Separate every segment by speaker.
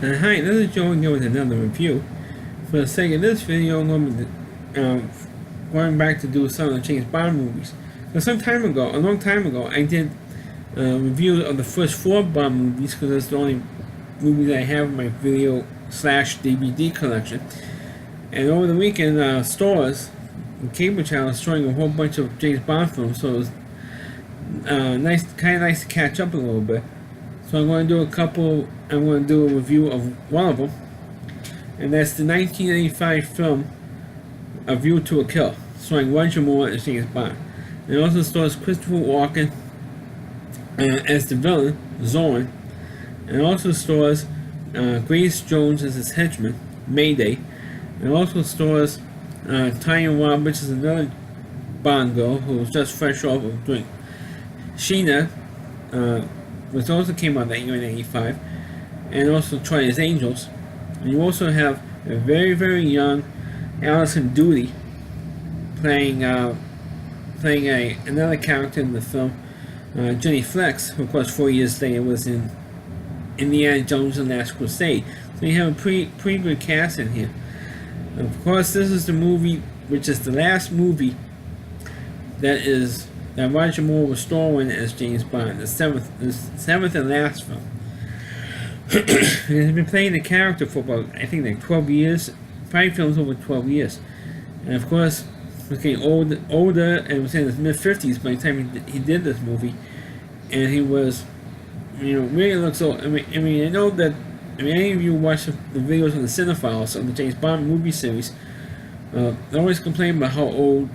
Speaker 1: Hi, this is Joe here with another review. For the sake of this video, I'm going back to do some of the James Bond movies. Now, a long time ago, I did a review of the first 4 Bond movies because that's the only movies I have in my video slash DVD collection. And over the weekend, stores and cable channels showing a whole bunch of James Bond films, so it was kind of nice to catch up a little bit. So I'm going to do a review of one of them, and that's the 1985 film A View to a Kill, starring Roger Moore as James Bond. It also stars Christopher Walken as the villain, Zorn, and it also stars Grace Jones as his henchman, Mayday. It also stars Tanya Roberts as another Bond girl who was just fresh off of doing Sheena, which also came out that year in '85, and also Charlie's Angels. And you also have a very, very young Alison Doody playing another character in the film, Jenny Flex, who of course 4 years later was in Indiana Jones and the Last Crusade. So you have a pretty good cast in here. And of course, this is the movie, which is the last movie that Roger Moore was starring as James Bond, the seventh and last film. He's been playing the character for about, I think, like 12 years, 5 films over 12 years. And of course, he was getting older and was in his mid-50s by the time he did this movie. And he was, really looks old. I know that, any of you watch the videos of the Cinephiles of the James Bond movie series, they always complain about how old,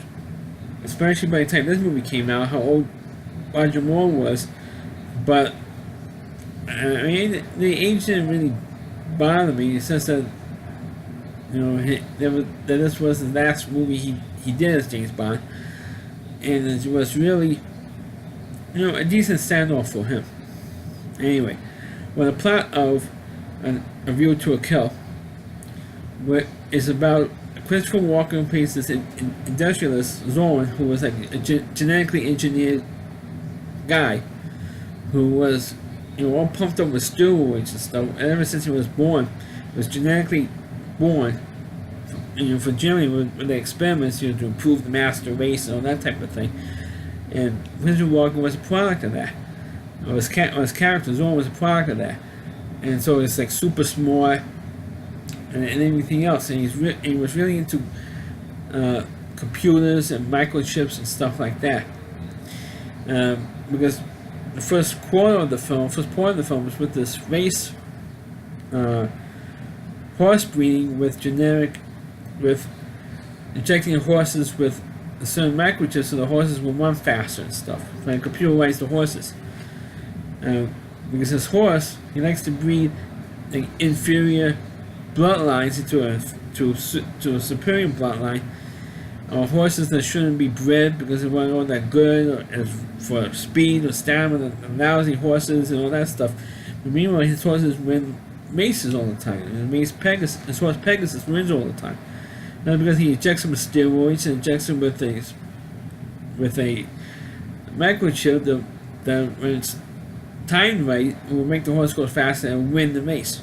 Speaker 1: especially by the time this movie came out, how old Roger Moore was. But the age didn't really bother me. It's just that that this was the last movie he did as James Bond, and it was really a decent standoff for him. Anyway, the plot of A View to a Kill is about Christopher Walken plays this industrialist, Zorn, who was like a genetically engineered guy who was, all pumped up with steroids and stuff. And ever since he was born, was genetically born, for Germany with the experiments, to improve the master race and all that type of thing. And Christopher Walken was a product of that. His character, Zorn, was a product of that. And so it's like super smart and everything else, and he was really into computers and microchips and stuff like that. Because the first part of the film was with this race, horse breeding with injecting horses with a certain microchips so the horses will run faster and stuff. Like computerize the horses. Because his horse, he likes to breed like inferior bloodlines to a superior bloodline, or horses that shouldn't be bred because they weren't all that good, or for speed or stamina, and lousy horses and all that stuff. But meanwhile, his horses win races all the time, and his horse Pegasus wins all the time. Not because he injects them with steroids and injects them with a microchip that when it's timed right, will make the horse go faster and win the race.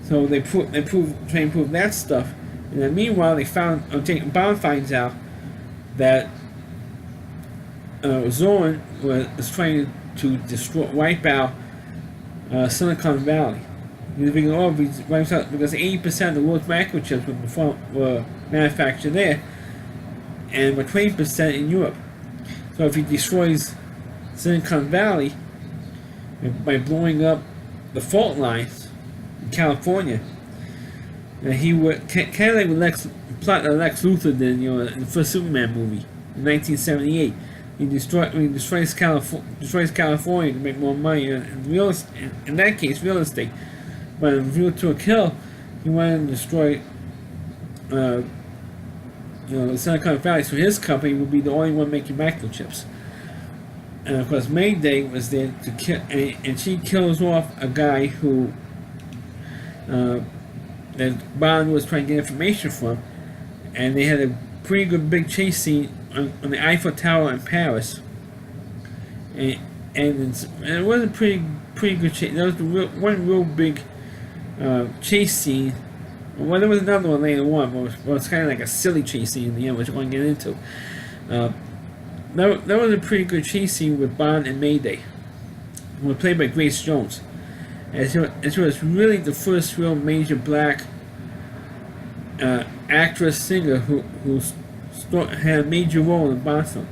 Speaker 1: So try and prove that stuff. And then meanwhile, Bond finds out that Zorn was trying to wipe out Silicon Valley. Because 80% of the world's microchips were manufactured there, and with 20% in Europe. So if he destroys Silicon Valley by blowing up the fault lines in California, he would kind of like with plot that Lex Luthor did, in the first Superman movie in 1978. He destroys California to make more money in that case, real estate. But in View to a Kill, he wanted to destroy Silicon Valley, so his company would be the only one making microchips. And of course, Mayday was there to kill, and she kills off a guy who that Bond was trying to get information from, and they had a pretty good big chase scene on the Eiffel Tower in Paris. And it was a pretty good chase. There was one real big chase scene. Well, there was another one later on, but it was kind of like a silly chase scene in the end, which I won't get into. Uh, that was a pretty good chase scene with Bond and Mayday, who was played by Grace Jones. And she was really the first real major black actress singer who had a major role in Bond film.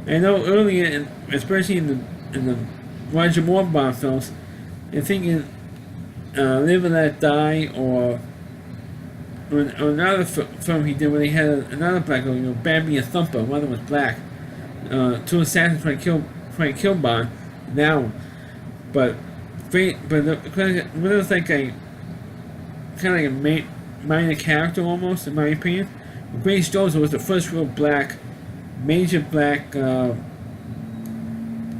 Speaker 1: I know earlier, especially in the Roger Moore Bond films, I think in Live and Let Die or another film he did where they had another black girl, Bad Me a Thumper. One of them was black. Two assassins trying to kill Bond. Now, but it was like a kind of like a minor character almost, in my opinion. Grace Jones was the first real major black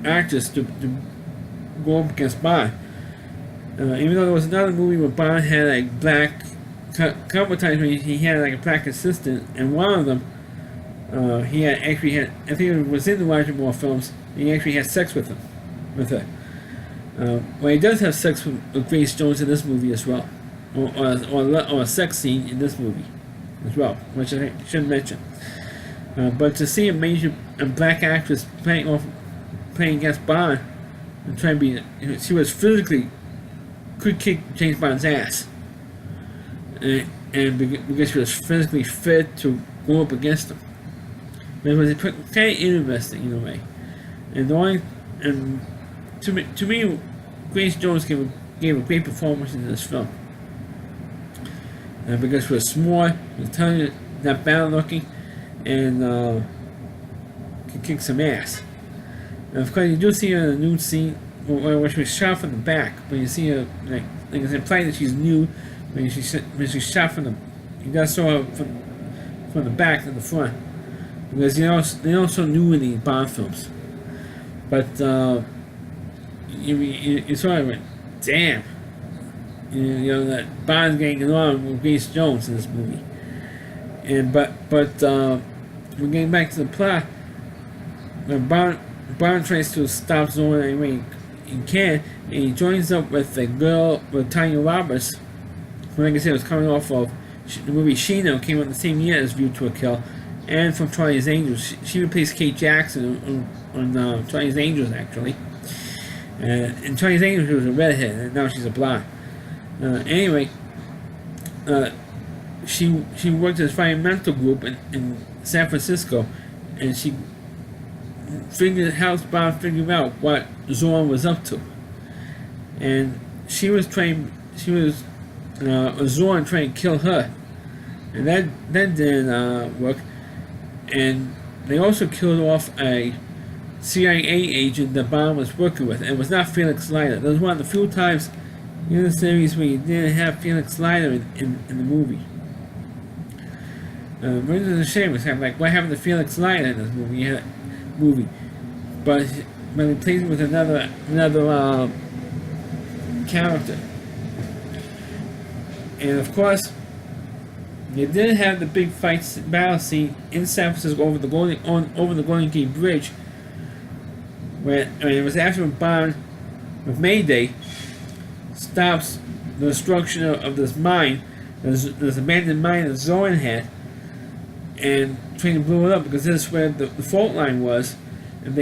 Speaker 1: actress to go up against Bond. Even though there was another movie where Bond had a black, couple times when he had like a black assistant, and one of them, he actually had, I think it was in the Roger Moore films, he actually had sex with her. Well, he does have sex with Grace Jones in this movie as well, or a sex scene in this movie as well, which I should mention. But to see a black actress playing against Bond and trying to be, she was physically could kick James Bond's ass, and because she was physically fit to go up against him. But it was kind of interesting in a way, and to me, Grace Jones gave a great performance in this film. Because she was smart, she was telling not bad looking, and could kick some ass. And of course, you do see her in a nude scene where she was shot from the back, but you see her like it's implied that she's nude when she's shot from the. You gotta saw her from the back to the front, because they don't show nude in these Bond films. But you sort of went, damn. That Bond's getting along with Grace Jones in this movie. But we're getting back to the plot. Bond tries to stop Zorn any way he can, and he joins up with a girl, with Tanya Roberts, who, like I said, was coming off of the movie Sheena, came out the same year as View to a Kill, and from Charlie's Angels. She replaced Kate Jackson on Charlie's Angels, actually. In Charlie's Angels, she was a redhead, and now she's a blonde. Anyway, she worked at a environmental group in San Francisco, and she helped Bond figure out what Zorn was up to. And she was Zorn trying to kill her, and that didn't work. And they also killed off a CIA agent that Bond was working with, and it was not Felix Leiter. That was one of the few times in the series where you didn't have Felix Leiter in the movie. Which is a shame. It's kind of like, what happened to Felix Leiter in this movie? But he plays with another character. And of course, you did have the big battle scene in San Francisco over the Golden Gate Bridge, where it was after Bond with Mayday stops the destruction of this mine, this abandoned mine that Zorn had, and trying to blow it up, because this is where the fault line was, and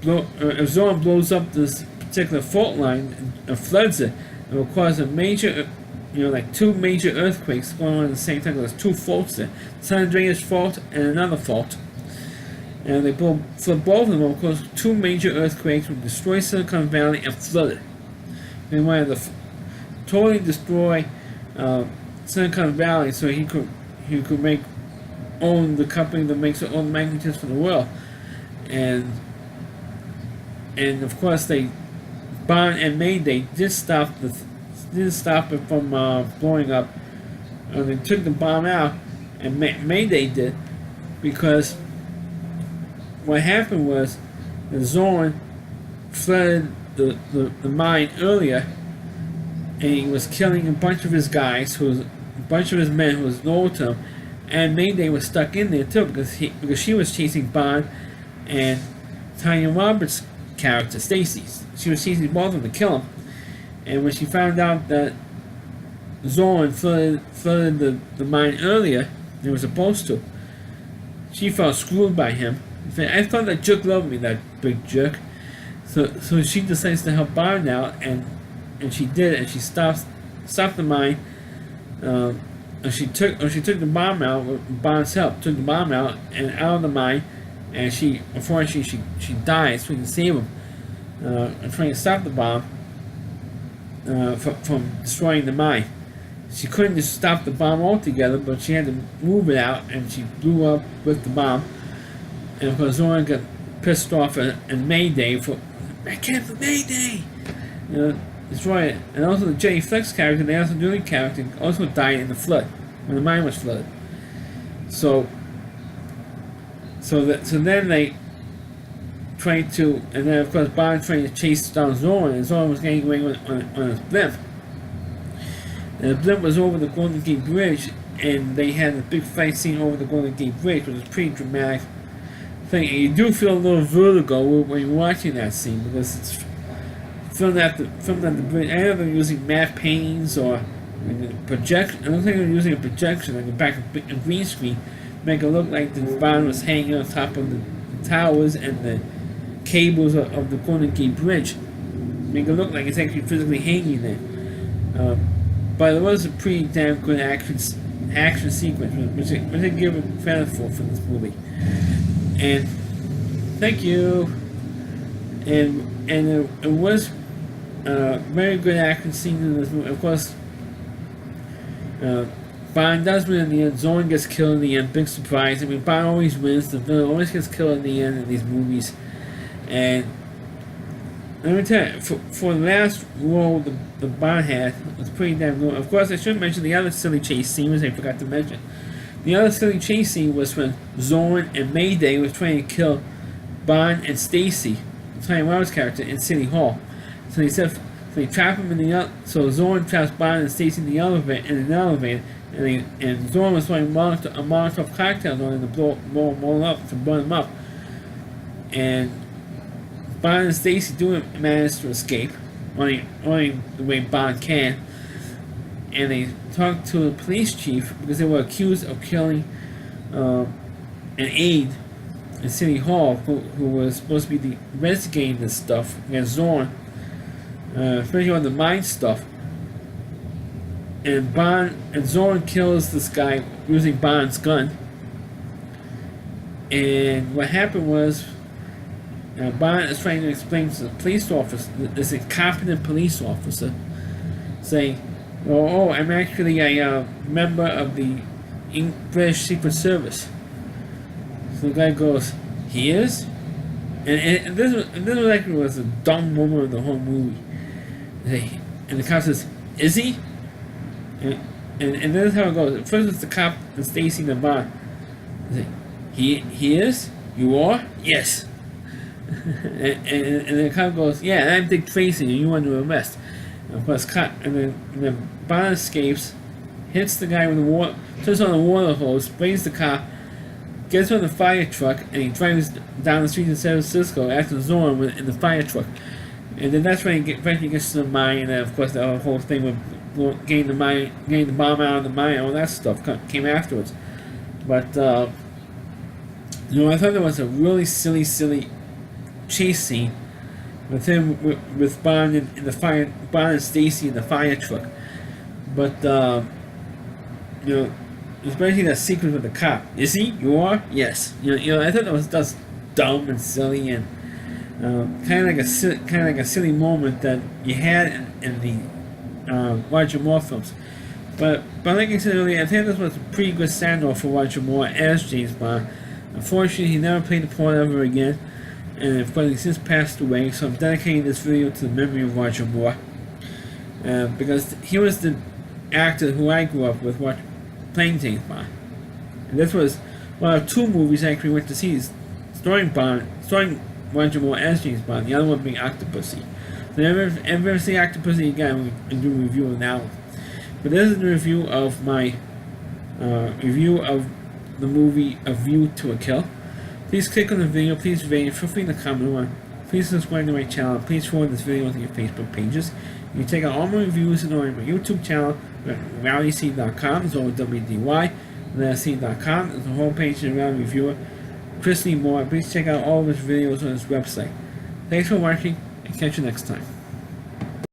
Speaker 1: if Zorn blows up this particular fault line and floods it will cause a major, like two major earthquakes going on at the same time. There's two faults there: San Andreas fault and another fault. And they flood both of them, will cause two major earthquakes, will destroy Silicon Valley and flood it. They wanted to totally destroy Silicon Valley so he could own the company that makes all the magnets for the world. And of course Bond and Mayday did stop it from blowing up. They took the bomb out, and Mayday did, because what happened was the Zorn flooded the mine earlier, and he was killing a bunch of his guys, a bunch of his men who was loyal to him, and Mayday was stuck in there too, because she was chasing Bond and Tanya Roberts' character, Stacy. She was chasing both of them to kill him, and when she found out that Zorn flooded the mine earlier than it was supposed to. She felt screwed by him. I thought that jerk loved me, that big jerk. So she decides to help Bond out, and she did, and she stopped the mine. And she took the bomb out with Bond's help. Took the bomb out and out of the mine, and unfortunately she died. So we can save him. And trying to stop the bomb from destroying the mine. She couldn't just stop the bomb altogether, but she had to move it out, and she blew up with the bomb. And of course, Zorn got pissed off at Mayday for, I can't for Mayday! Destroy it. And also the Jay Flex character, the Alison Dooley character, also died in the flood, when the mine was flooded. So then they tried to, and then of course Bond tried to chase down Zorn, and Zorn was getting away on his blimp. And the blimp was over the Golden Gate Bridge, and they had a big fight scene over the Golden Gate Bridge, which was a pretty dramatic thing. And you do feel a little vertigo when you're watching that scene, because it's filmed at the bridge. I don't know if they're using matte paintings or projection. I don't think they're using a projection on the back of a green screen to make it look like the Bond was hanging on top of the towers and the cables of the Golden Gate Bridge. Make it look like it's actually physically hanging there. But it was a pretty damn good action sequence, which I give it credit for this movie. And thank you. And it was a very good action scene in this movie. Of course, Bond does win in the end. Zorn gets killed in the end. Big surprise. I mean, Bond always wins. The villain always gets killed in the end in these movies. And let me tell you, for the last role the Bond had, it was pretty damn good. Of course, I should mention the other silly chase scene, which I forgot to mention. The other silly chase scene was when Zorn and Mayday was trying to kill Bond and Stacy, Tony Roberts' character, in City Hall. So they trap him in the so Zorn traps Bond and Stacy in an elevator, and Zorn was throwing a Molotov cocktail on him to blow them all up, to burn them up. And Bond and Stacy do manage to escape, only the way Bond can. And they talked to the police chief because they were accused of killing an aide in City Hall who was supposed to be investigating this stuff against Zorn, especially on the mine stuff. And Zorn kills this guy using Bond's gun. And what happened was, Bond is trying to explain to the police officer, this incompetent police officer, saying, "Oh, I'm actually a member of the British Secret Service." So the guy goes, "He is?" And this actually was a dumb moment of the whole movie. And the cop says, "Is he?" And this is how it goes. First it's the cop and Stacy and the Bond. He is? You are? Yes. and the cop goes, "Yeah, and I'm Dick Tracy, and you under arrest." And of course, and then Bond escapes, hits the guy with the water, turns on the water hose, sprays the cop, gets on the fire truck, and he drives down the street in San Francisco after Zorn in the fire truck. And then that's when he eventually gets to the mine, and then of course the whole thing with getting the bomb out of the mine, all that stuff came afterwards. But I thought there was a really silly chase scene with him with Bond in the fire, Bond and Stacy in the fire truck. But especially that sequence with the cop. "Is he? You are? Yes." I thought that's dumb and silly and kind of like a silly moment that you had in the Roger Moore films. But like I said earlier, I think this was a pretty good standoff for Roger Moore as James Bond. Unfortunately, he never played the part ever again, and of course he since passed away. So I'm dedicating this video to the memory of Roger Moore, because he was the actor who I grew up with playing James Bond. And this was one of two movies I actually went to see starring Roger Moore as James Bond. The other one being Octopussy. So if you ever see Octopussy again, we do a review of that one. But this is the review of my review of the movie A View to a Kill. Please click on the video, please rate, feel free to comment on Please subscribe to my channel. Please forward this video to your Facebook pages. You can check out all my reviews on my YouTube channel at RowdyC.com. It's over WDY. C.com. There's a whole page of Rowdy Reviewer. Chris Lee Moore. Please check out all of his videos on his website. Thanks for watching, and catch you next time.